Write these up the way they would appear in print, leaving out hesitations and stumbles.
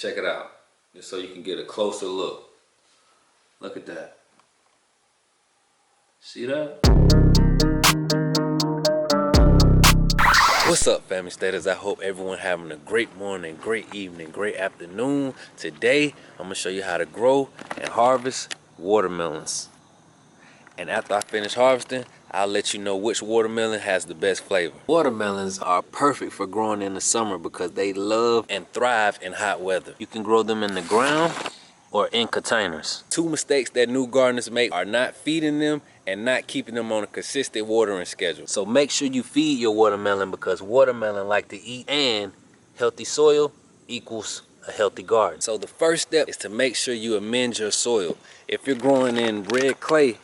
Check it out, just so you can get a closer look. Look at that. See that? What's up, family staters? I hope everyone having a great morning, great evening, great afternoon. Today, I'm gonna show you how to grow and harvest watermelons. And after I finish harvesting, I'll let you know which watermelon has the best flavor. Watermelons are perfect for growing in the summer because they love and thrive in hot weather. You can grow them in the ground or in containers. Two mistakes that new gardeners make are not feeding them and not keeping them on a consistent watering schedule. So make sure you feed your watermelon because watermelon like to eat, and healthy soil equals a healthy garden. So the first step is to make sure you amend your soil. If you're growing in red clay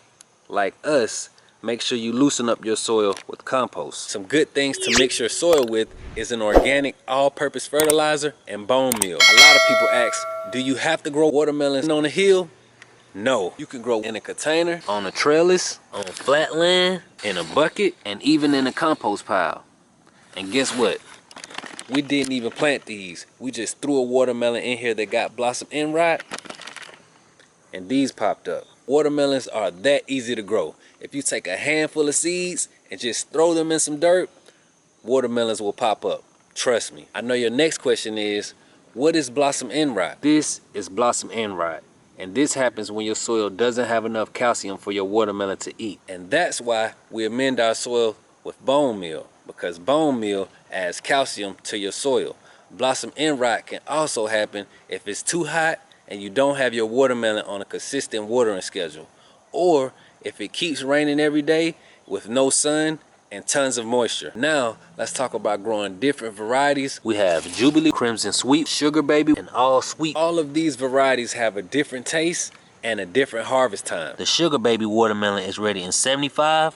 like us, make sure you loosen up your soil with compost. Some good things to mix your soil with is an organic all-purpose fertilizer and bone meal. A lot of people ask, do you have to grow watermelons on a hill? No, you can grow in a container, on a trellis, on flat land, in a bucket, and even in a compost pile. And guess what? We didn't even plant these. We just threw a watermelon in here that got blossom end rot, and these popped up. Watermelons are that easy to grow. If you take a handful of seeds and just throw them in some dirt, watermelons will pop up. Trust me. I know your next question is, what is blossom end rot? This is blossom end rot. And this happens when your soil doesn't have enough calcium for your watermelon to eat. And that's why we amend our soil with bone meal, because bone meal adds calcium to your soil. Blossom end rot can also happen if it's too hot and you don't have your watermelon on a consistent watering schedule, or if it keeps raining every day with no sun and tons of moisture. Now, let's talk about growing different varieties. We have Jubilee, Crimson Sweet, Sugar Baby, and All Sweet. All of these varieties have a different taste and a different harvest time. The Sugar Baby watermelon is ready in 75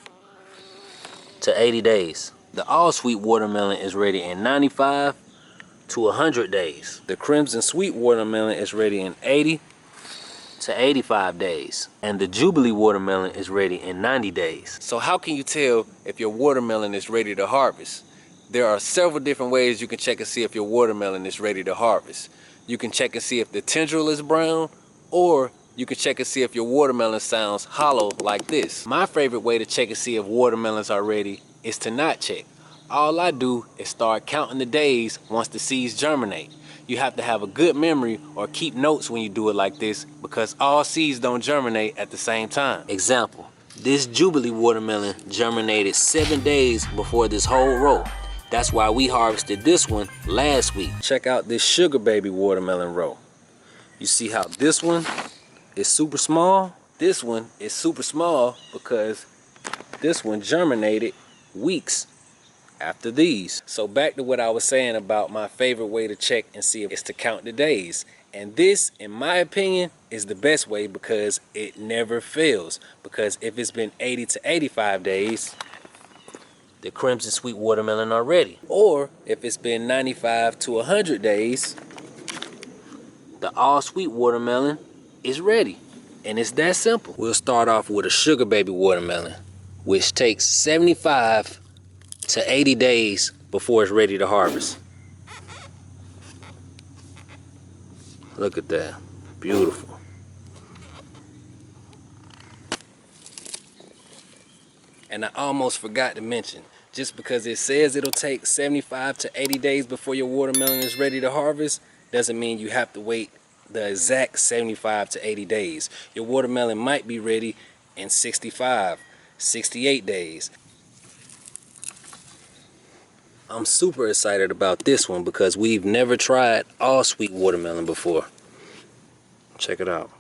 to 80 days. The All Sweet watermelon is ready in 95 to 100 days. The Crimson Sweet watermelon is ready in 80 to 85 days. And the Jubilee watermelon is ready in 90 days. So how can you tell if your watermelon is ready to harvest? There are several different ways you can check and see if your watermelon is ready to harvest. You can check and see if the tendril is brown, or you can check and see if your watermelon sounds hollow like this. My favorite way to check and see if watermelons are ready is to not check. All I do is start counting the days once the seeds germinate. You have to have a good memory or keep notes when you do it like this, because all seeds don't germinate at the same time. Example, this Jubilee watermelon germinated 7 days before this whole row. That's why we harvested this one last week. Check out this Sugar Baby watermelon row. You see how this one is super small? This one is super small because this one germinated weeks after these. So back to what I was saying about my favorite way to check and see is to count the days. And this, in my opinion, is the best way because it never fails. Because if it's been 80 to 85 days, the Crimson Sweet watermelon are ready. Or if it's been 95 to 100 days, the All Sweet watermelon is ready. And it's that simple. We'll start off with a Sugar Baby watermelon, which takes 75 to 80 days before it's ready to harvest. Look at that. Beautiful. And I almost forgot to mention, just because it says it'll take 75 to 80 days before your watermelon is ready to harvest, doesn't mean you have to wait the exact 75 to 80 days. Your watermelon might be ready in 65, 68 days. I'm super excited about this one because we've never tried All Sweet watermelon before. Check it out.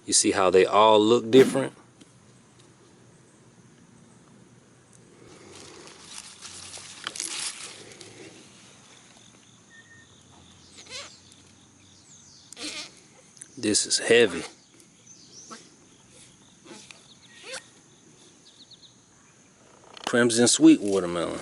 You see how they all look different? This is heavy. Crimson Sweet watermelon.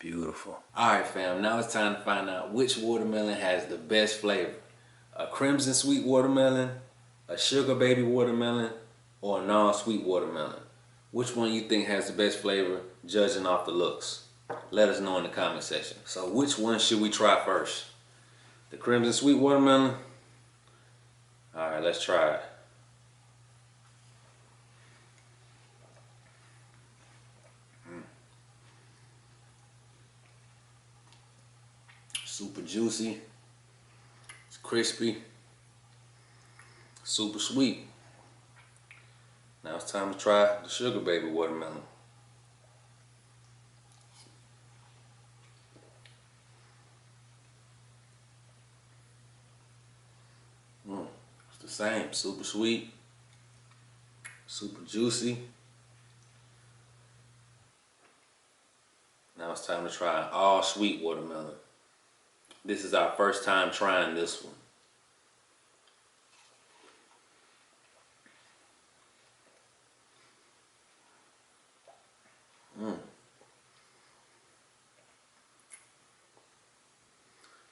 Beautiful. All right, fam, now it's time to find out which watermelon has the best flavor. A crimson sweet watermelon, a sugar baby watermelon, or a non-sweet watermelon. Which one you think has the best flavor, judging off the looks? Let us know in the comment section. So which one should we try first? The crimson sweet watermelon? All right, let's try it. Super juicy, it's crispy, super sweet. Now it's time to try the sugar baby watermelon. It's the same, super sweet, super juicy. Now it's time to try an all sweet watermelon. This is our first time trying this one.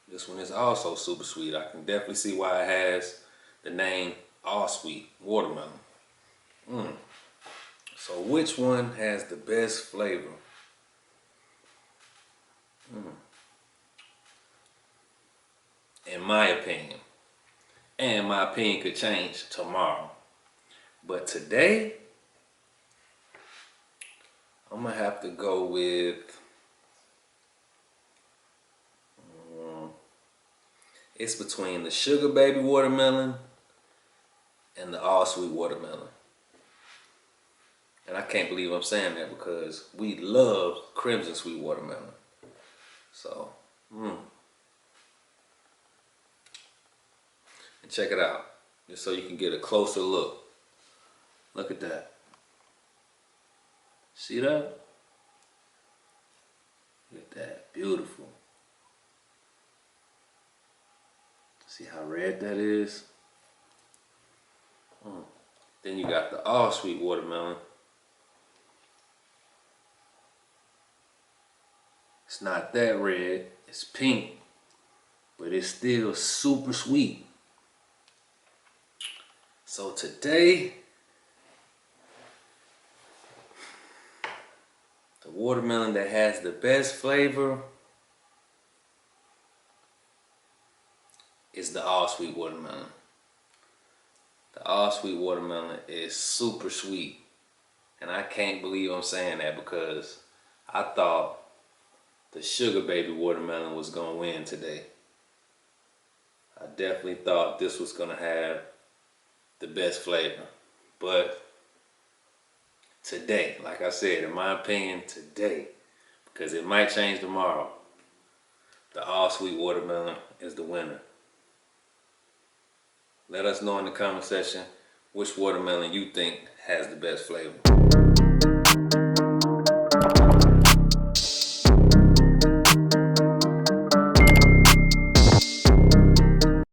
This one is also super sweet. I can definitely see why it has the name all sweet watermelon. So which one has the best flavor? In my opinion, and my opinion could change tomorrow, but today I'm gonna have to go with it's between the sugar baby watermelon and the all sweet watermelon. And I can't believe I'm saying that because we love crimson sweet watermelon. So, and check it out, just so you can get a closer look. Look at that. See that? Look at that, beautiful. See how red that is? Then you got the all sweet watermelon. It's not that red, it's pink, but it's still super sweet. So today, the watermelon that has the best flavor is the all sweet watermelon. The all sweet watermelon is super sweet. And I can't believe I'm saying that because I thought the sugar baby watermelon was gonna win today. I definitely thought this was gonna have the best flavor. But today, like I said, in my opinion, today, because it might change tomorrow, the all sweet watermelon is the winner. Let us know in the comment section which watermelon you think has the best flavor.